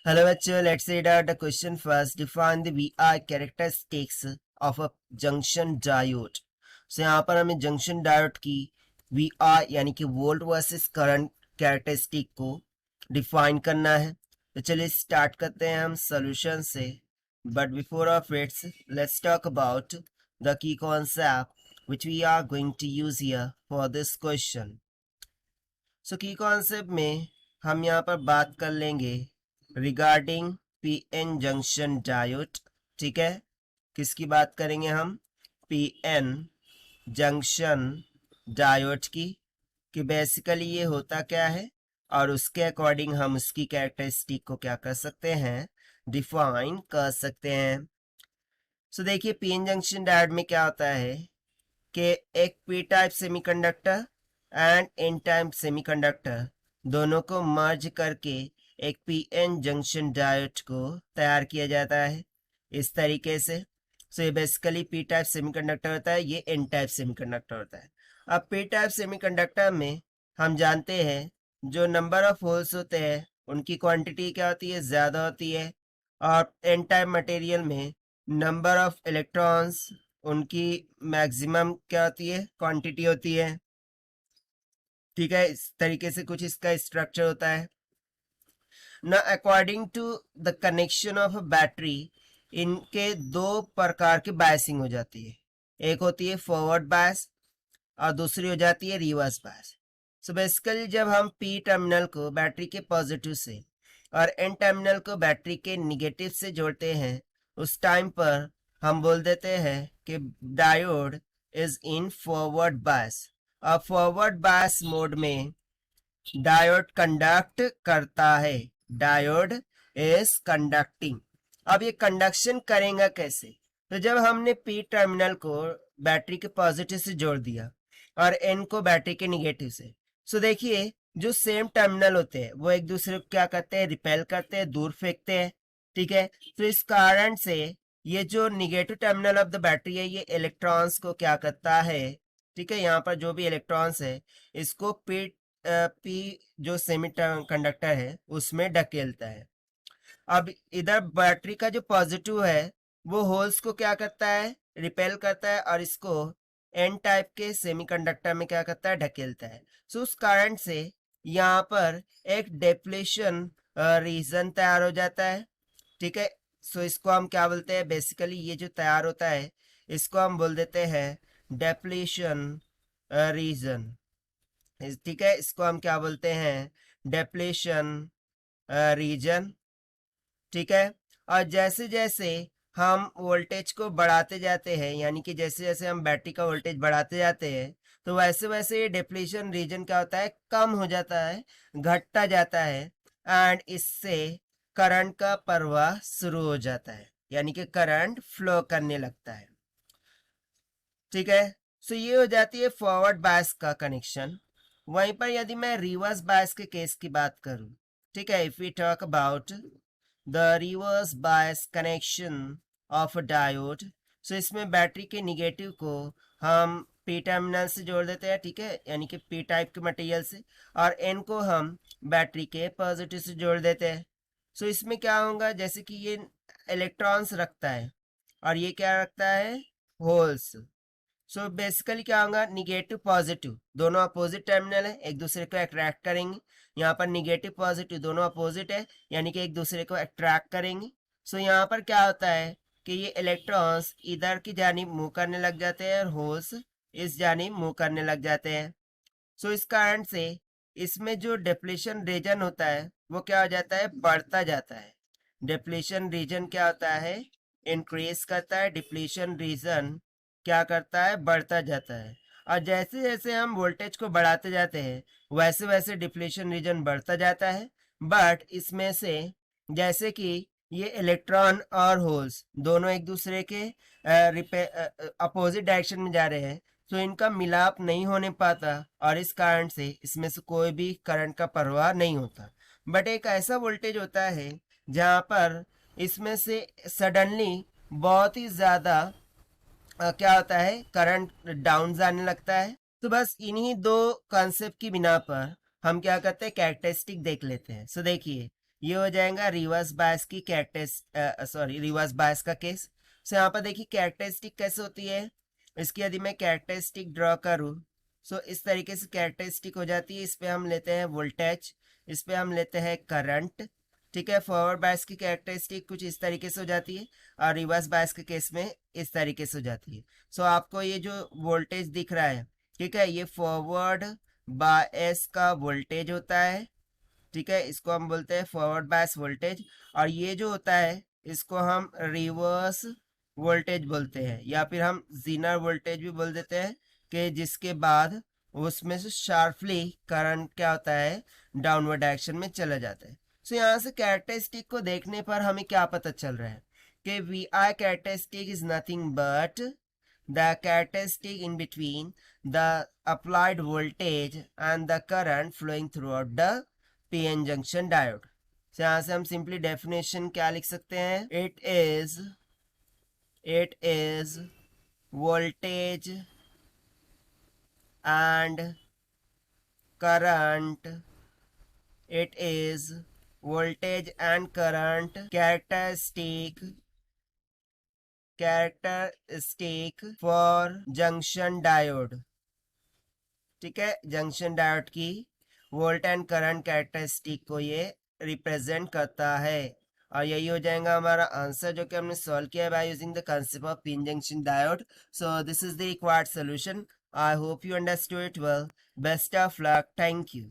Hello bachcho, let's read out the question first. Define the VR characteristics of a junction diode. So यहाँ पर हमें junction diode की VR यानी कि volt versus current characteristic को define करना है. तो चलिए स्टार्ट करते हैं हम सॉल्यूशन से. But before of its let's talk about the key concept which we are going to use here for this question. So की कॉन्सेप्ट में हम यहाँ पर बात कर लेंगे रिगार्डिंग पीएन जंक्शन डायोड. ठीक है, किसकी बात करेंगे हम? पीएन जंक्शन डायोड की, कि बेसिकली ये होता क्या है और उसके अकॉर्डिंग हम उसकी कैरेक्टरिस्टिक को क्या कर सकते हैं, डिफाइन कर सकते हैं. सो देखिए पीएन जंक्शन डायोड में क्या होता है कि एक P type semiconductor and N type semiconductor दोनों को मर्ज करके एक पीएन जंक्शन डायोड को तैयार किया जाता है इस तरीके से. सो ये बेसिकली पी टाइप सेमीकंडक्टर होता है, ये एन टाइप सेमीकंडक्टर होता है. अब पी टाइप सेमीकंडक्टर में हम जानते हैं जो नंबर ऑफ होल्स होते हैं उनकी क्वांटिटी क्या होती है, ज़्यादा होती है. और एन टाइप मटेरियल में नंबर ऑफ इलेक्ट्रॉन्स उनकी मैक्सिमम क्या होती है, क्वांटिटी होती है. ठीक है, इस तरीके से कुछ इसका स्ट्रक्चर होता है ना. According to the connection of a battery इनके दो प्रकार की बायसिंग हो जाती है. एक होती है फॉरवर्ड बायस और दूसरी हो जाती है रिवर्स बायस. सो बेसिकली जब हम पी टर्मिनल को बैटरी के पॉजिटिव से और एन टर्मिनल को बैटरी के निगेटिव से जोड़ते हैं उस टाइम पर हम बोल देते हैं कि diode is in forward bias. और फॉरवर्ड बायस मोड में डायोड कंडक्ट करता है. Diode is conducting. अब ये कंडक्शन करेगा कैसे? तो जब हमने पी टर्मिनल को बैटरी के पॉजिटिव से जोड़ दिया और एन को बैटरी के निगेटिव से, सो देखिए जो सेम टर्मिनल होते हैं वो एक दूसरे को क्या करते हैं, रिपेल करते हैं, दूर फेंकते हैं. ठीक है, तो इस कारण से ये जो negative terminal of the battery है ये इलेक्ट्रॉन्स को क्या करता है, ठीक है, यहाँ पर जो भी इलेक्ट्रॉन्स है इसको पी जो सेमी कंडक्टर है उसमें ढकेलता है. अब इधर बैटरी का जो पॉजिटिव है वो होल्स को क्या करता है, रिपेल करता है और इसको एन टाइप के सेमीकंडक्टर में क्या करता है, ढकेलता है. सो उस कारण से यहाँ पर एक डिप्लेशन रीजन तैयार हो जाता है. ठीक है, सो इसको हम क्या बोलते हैं, बेसिकली ये जो तैयार होता है इसको हम बोल देते हैं डिप्लेशन रीजन. ठीक है, इसको हम क्या बोलते हैं, डिप्लेशन रीजन. ठीक है, और जैसे जैसे हम वोल्टेज को बढ़ाते जाते हैं, यानी कि जैसे जैसे हम बैटरी का वोल्टेज बढ़ाते जाते हैं तो वैसे वैसे ये डिप्लीशन रीजन क्या होता है, कम हो जाता है, घटता जाता है. एंड इससे करंट का प्रवाह शुरू हो जाता है, यानी कि करंट फ्लो करने लगता है. ठीक है, सो ये हो जाती है फॉरवर्ड बायस का कनेक्शन. वहीं पर यदि मैं रिवर्स बायस के केस की बात करूं, ठीक है, if we talk about the reverse bias connection of a diode, so इसमें बैटरी के निगेटिव को हम पी टर्मिनल से जोड़ देते हैं. ठीक है, यानी कि पी टाइप के मटेरियल से, और एन को हम बैटरी के पॉजिटिव से जोड़ देते हैं. सो इसमें क्या होगा, जैसे कि ये इलेक्ट्रॉन्स रखता है और ये क्या रखता है, होल्स. सो बेसिकली क्या होगा, निगेटिव पॉजिटिव दोनों अपोजिट टर्मिनल है, एक दूसरे को अट्रैक्ट करेंगे. यहाँ पर निगेटिव पॉजिटिव दोनों अपोजिट है, यानी कि एक दूसरे को अट्रैक्ट करेंगे. सो यहाँ पर क्या होता है कि ये इलेक्ट्रॉन्स इधर की जानिब मूव करने लग जाते हैं और होल्स इस जानिब मूव करने लग जाते हैं. सो इस कारण से इसमें जो डिप्लीशन रीजन होता है वो क्या हो जाता है, बढ़ता जाता है. डिप्लीशन रीजन क्या होता है, इंक्रीज करता है. डिप्लीशन रीजन क्या करता है, बढ़ता जाता है. और जैसे जैसे हम वोल्टेज को बढ़ाते जाते हैं वैसे वैसे डिप्लीशन रीजन बढ़ता जाता है. बट इसमें से जैसे कि ये इलेक्ट्रॉन और होल्स दोनों एक दूसरे के अपोजिट डायरेक्शन में जा रहे हैं, तो इनका मिलाप नहीं होने पाता और इस कारण से इसमें से कोई भी करंट का प्रवाह नहीं होता. बट एक ऐसा वोल्टेज होता है जहाँ पर इसमें से सडनली बहुत ही ज़्यादा क्या होता है, करंट डाउन जाने लगता है. तो बस इन्हीं दो कॉन्सेप्ट की बिना पर हम क्या करते हैं, कैरेक्टरिस्टिक देख लेते हैं. सो देखिए ये हो जाएगा रिवर्स बायस की रिवर्स बायस का केस। सो यहाँ पर देखिए कैरेक्टरिस्टिक कैसे होती है, इसकी यदि मैं कैरेक्टरिस्टिक ड्रॉ करूँ, सो इस तरीके से कैरेक्टरिस्टिक हो जाती है। इस पे हम लेते हैं वोल्टेज, इस पे हम लेते हैं करंट, ठीक है। फॉरवर्ड बायस की कैरेक्टरिस्टिक कुछ इस तरीके से हो जाती है और रिवर्स बायस के केस में इस तरीके से हो जाती है। सो आपको ये जो वोल्टेज दिख रहा है, ठीक है, ये फॉरवर्ड बायस का वोल्टेज होता है, ठीक है, इसको हम बोलते हैं फॉरवर्ड बायस वोल्टेज। और ये जो होता है इसको हम रिवर्स वोल्टेज बोलते हैं, या फिर हम जीनर वोल्टेज भी बोल देते हैं, कि जिसके बाद उसमें से शार्पली करंट क्या होता है, डाउनवर्ड डायरेक्शन में चला जाता है। सो यहाँ से कैरेक्टरिस्टिक को देखने पर हमें क्या पता चल रहा है कि V I characteristic is nothing but the characteristic in between the applied voltage and the current flowing throughout the PN junction diode. So यहाँ से हम सिंपली डेफिनेशन क्या लिख सकते हैं, it is voltage and current, it is voltage and current characteristic for junction diode, ठीक है। Junction diode की वोल्ट एंड करंट कैरेक्टरिस्टिक को ये रिप्रेजेंट करता है। और यही हो जाएगा हमारा आंसर, जो कि हमने सॉल्व किया है by using the concept of pin junction diode. So this is the required solution. I hope you understood it well. Best of luck. Thank you.